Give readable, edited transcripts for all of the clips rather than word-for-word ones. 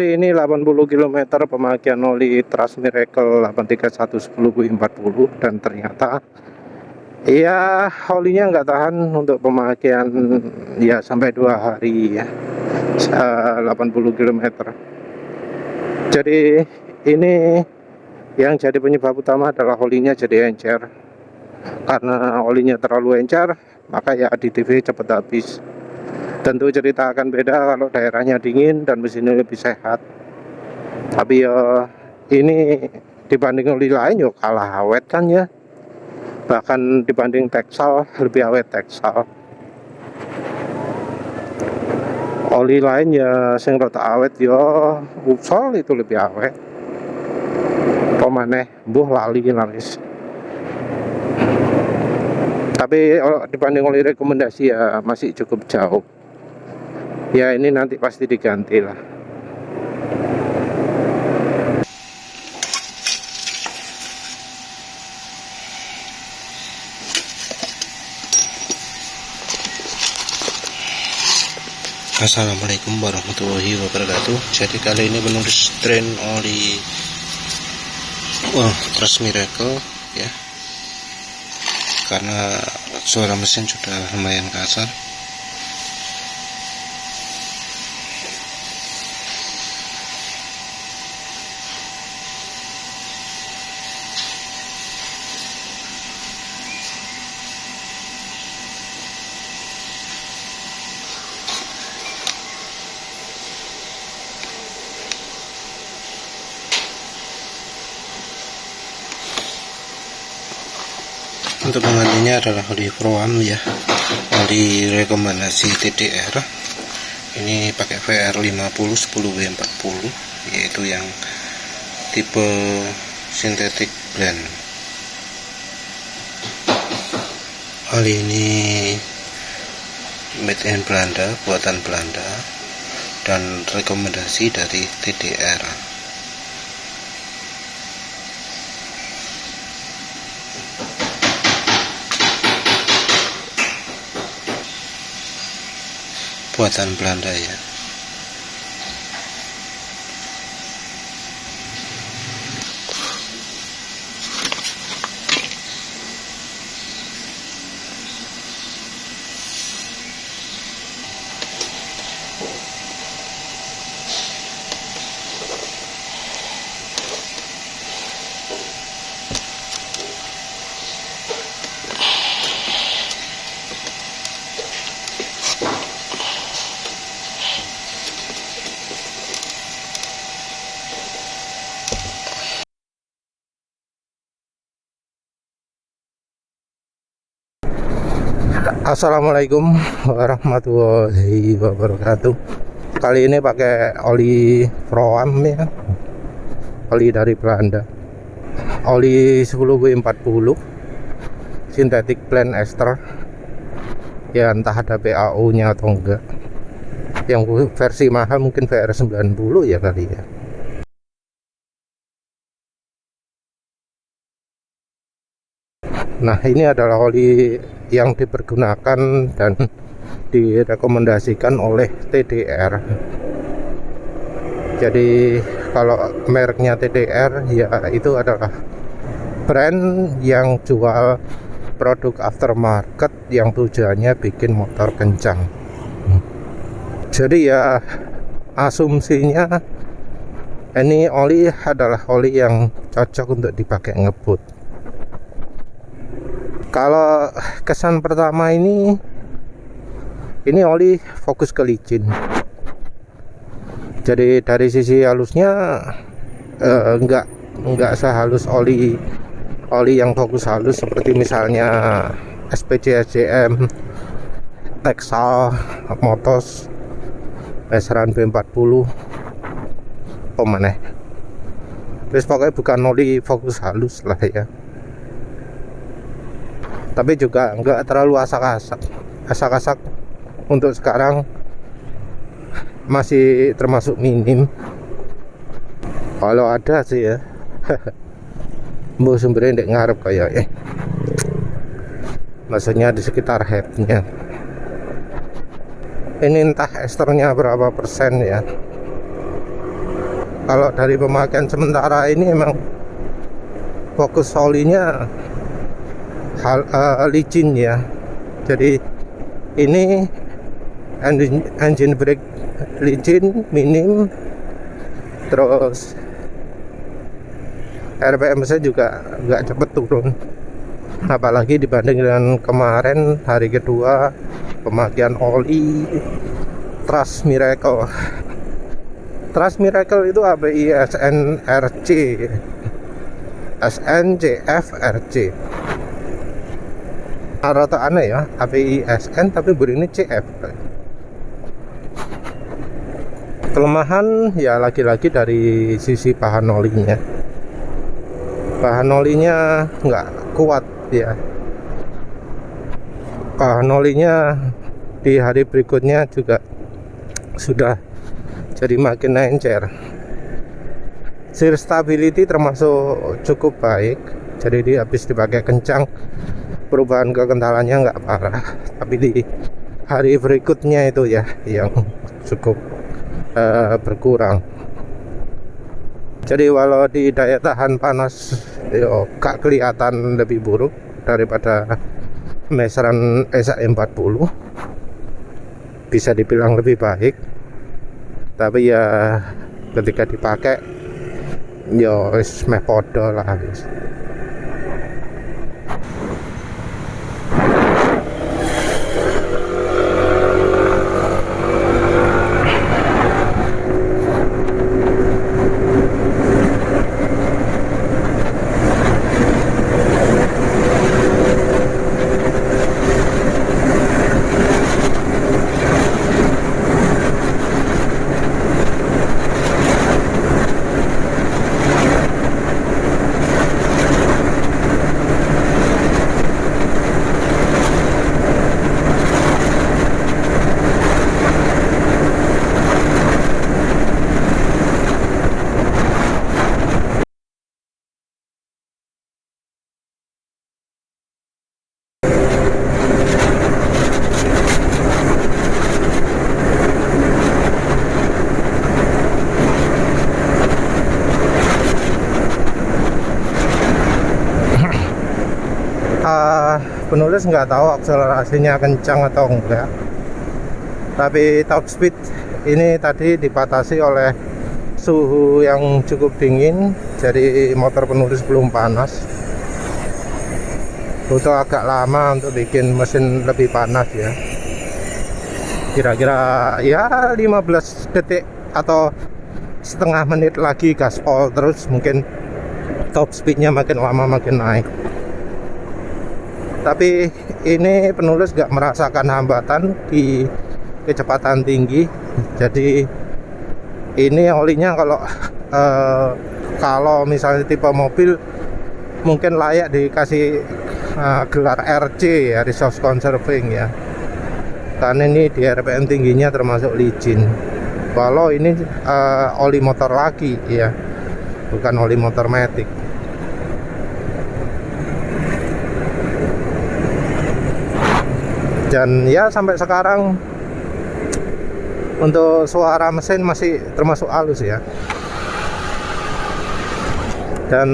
Jadi ini 80 km pemakaian oli Trust Miracle 83110V40, dan ternyata ya olinya nggak tahan untuk pemakaian ya sampai 2 hari ya, 80 km. Jadi ini yang jadi penyebab utama adalah olinya jadi encer. Karena olinya terlalu encer, maka ya aditifnya cepat habis. Tentu cerita akan beda kalau daerahnya dingin dan mesinnya lebih sehat. Tapi ya ini dibanding oli lain ya kalah awet kan ya. Bahkan dibanding Texal lebih awet Texal. Oli lain ya sing rada awet ya Upsol itu lebih awet. Pemaneh mbuh lali laris. Tapi dibanding oli rekomendasi ya masih cukup jauh. Ya ini nanti pasti diganti lah. Assalamualaikum warahmatullahi wabarakatuh. Jadi kali ini menulis drain oli Trust Miracle ya, karena suara mesin sudah lumayan kasar. Untuk penggantinya adalah oli Proam ya, oli rekomendasi TDR. Ini pakai VR50 10W40, yaitu yang tipe synthetic blend. Oli ini made in Belanda, buatan Belanda, dan rekomendasi dari TDR. Buatan Belanda ya. Assalamualaikum warahmatullahi wabarakatuh. Kali ini pakai oli Proam ya, oli dari Belanda, oli 10W40 synthetic blend ester ya, entah ada PAO nya atau enggak. Yang versi mahal mungkin VR90 ya kali ya. Nah, ini adalah oli yang dipergunakan dan direkomendasikan oleh TDR. Jadi kalau mereknya TDR ya itu adalah brand yang jual produk aftermarket yang tujuannya bikin motor kencang. Jadi ya asumsinya ini oli adalah oli yang cocok untuk dipakai ngebut. Kalau kesan pertama ini oli fokus ke licin. Jadi dari sisi halusnya enggak sehalus oli yang fokus halus seperti misalnya SPC SCM, Texal, Motos, Veteran B40, pemaneh. Terus pokoknya bukan oli fokus halus lah ya. Tapi juga enggak terlalu asak-asak untuk sekarang masih termasuk minim. Kalau ada sih ya mbok sumbernya ndek ngarep kayak maksudnya di sekitar headnya. Ini entah esternya berapa persen ya. kalau dari pemakaian sementara ini emang fokus olinya licin ya. Jadi ini engine brake licin minim, terus RPM saya juga nggak cepet turun, apalagi dibanding dengan kemarin hari kedua pemakaian oli Trust Miracle. Trust Miracle itu ABI SNRC SNCFRC. Rata aneh ya, ABI SN tapi bunyinya CF. Kelemahan ya lagi-lagi dari sisi bahan olinya. Bahan olinya nggak kuat ya. Bahan olinya di hari berikutnya juga sudah jadi makin encer. Sear stability termasuk cukup baik, jadi dia habis dipakai kencang, perubahan kekentalannya nggak parah. Tapi di hari berikutnya itu ya yang cukup berkurang. Jadi walau di daya tahan panas gak kelihatan lebih buruk daripada Meseran SA40, bisa dibilang lebih baik, tapi ya ketika dipakai yo wis meh podo lah wis. Penulis nggak tahu akselerasinya kencang atau enggak, tapi top speed ini tadi dibatasi oleh suhu yang cukup dingin, jadi motor penulis belum panas. Butuh agak lama untuk bikin mesin lebih panas ya, kira-kira ya 15 detik atau setengah menit lagi gaspol terus, mungkin top speednya makin lama makin naik. Tapi ini penulis gak merasakan hambatan di kecepatan tinggi. Jadi ini olinya kalau misalnya tipe mobil mungkin layak dikasih gelar RC ya, resource conserving ya, karena ini di RPM tingginya termasuk licin. Walau ini oli motor lagi ya, bukan oli motor matic. Dan ya sampai sekarang untuk suara mesin masih termasuk halus ya, dan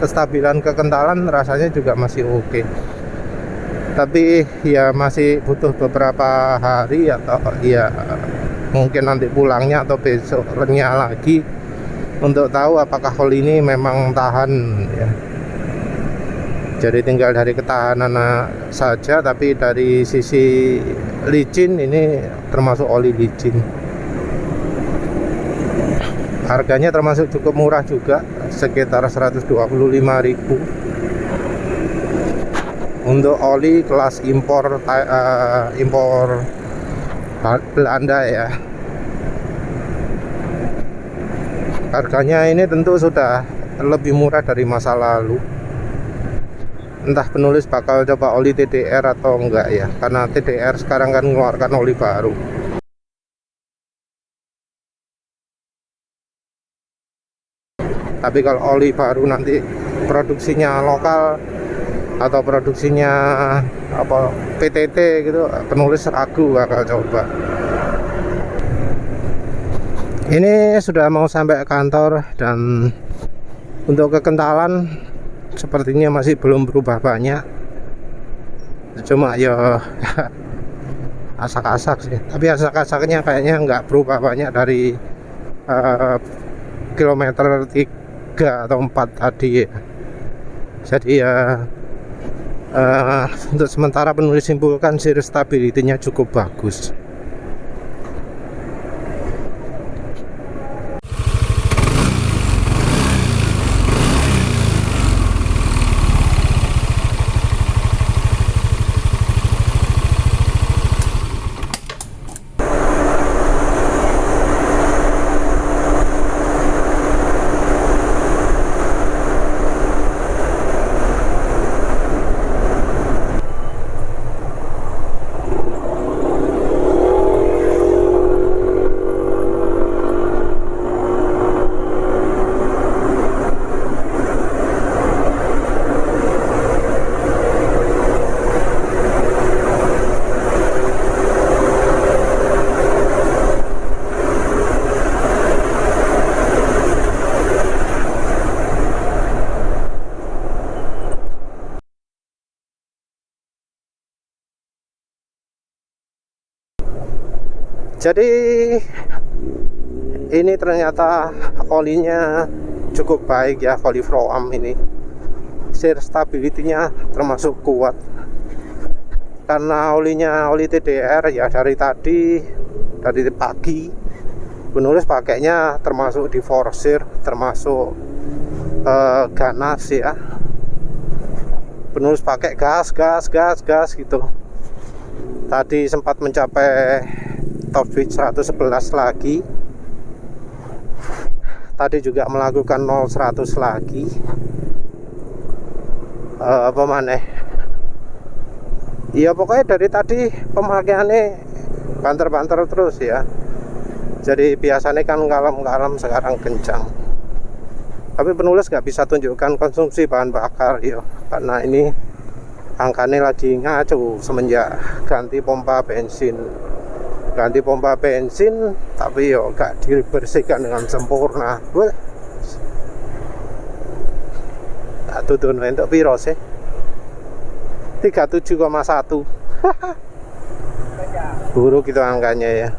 kestabilan kekentalan rasanya juga masih oke. Tapi ya masih butuh beberapa hari atau ya mungkin nanti pulangnya atau besok renyah lagi untuk tahu apakah oli ini memang tahan ya. Jadi tinggal dari ketahanan saja, tapi dari sisi licin ini termasuk oli licin. Harganya termasuk cukup murah juga, sekitar 125.000 untuk oli kelas impor Belanda ya. Harganya ini tentu sudah lebih murah dari masa lalu. Entah penulis bakal coba oli TDR atau enggak ya, karena TDR sekarang kan mengeluarkan oli baru. Tapi kalau oli baru nanti produksinya lokal atau produksinya apa PTT gitu, penulis ragu bakal coba. Ini sudah mau sampai kantor, dan untuk kekentalan sepertinya masih belum berubah banyak, cuma ya asak-asak sih, tapi asak-asaknya kayaknya nggak berubah banyak dari kilometer 3 atau 4 tadi ya. Jadi ya untuk sementara penulis simpulkan series stability-nya cukup bagus. Jadi ini ternyata olinya cukup baik ya, oli Pro-Am ini. Sear stability-nya termasuk kuat. Karena olinya oli TDR ya, dari pagi penulis pakainya termasuk di Forseer, termasuk ganas ya. Penulis pakai gas gitu. Tadi sempat mencapai top speed 111 lagi. Tadi juga melakukan 0-100 lagi. Apa maneh? Ya pokoknya dari tadi pemakaiannya banter-banter terus ya. Jadi biasanya kan kalem-kalem, sekarang kencang. Tapi penulis nggak bisa tunjukkan konsumsi bahan bakar ya, karena ini angkanya lagi ngaco semenjak ganti pompa bensin, tapi yo gak dibersihkan dengan sempurna. Tak tutun untuk piro sih? 37,1. Buruk itu angkanya ya.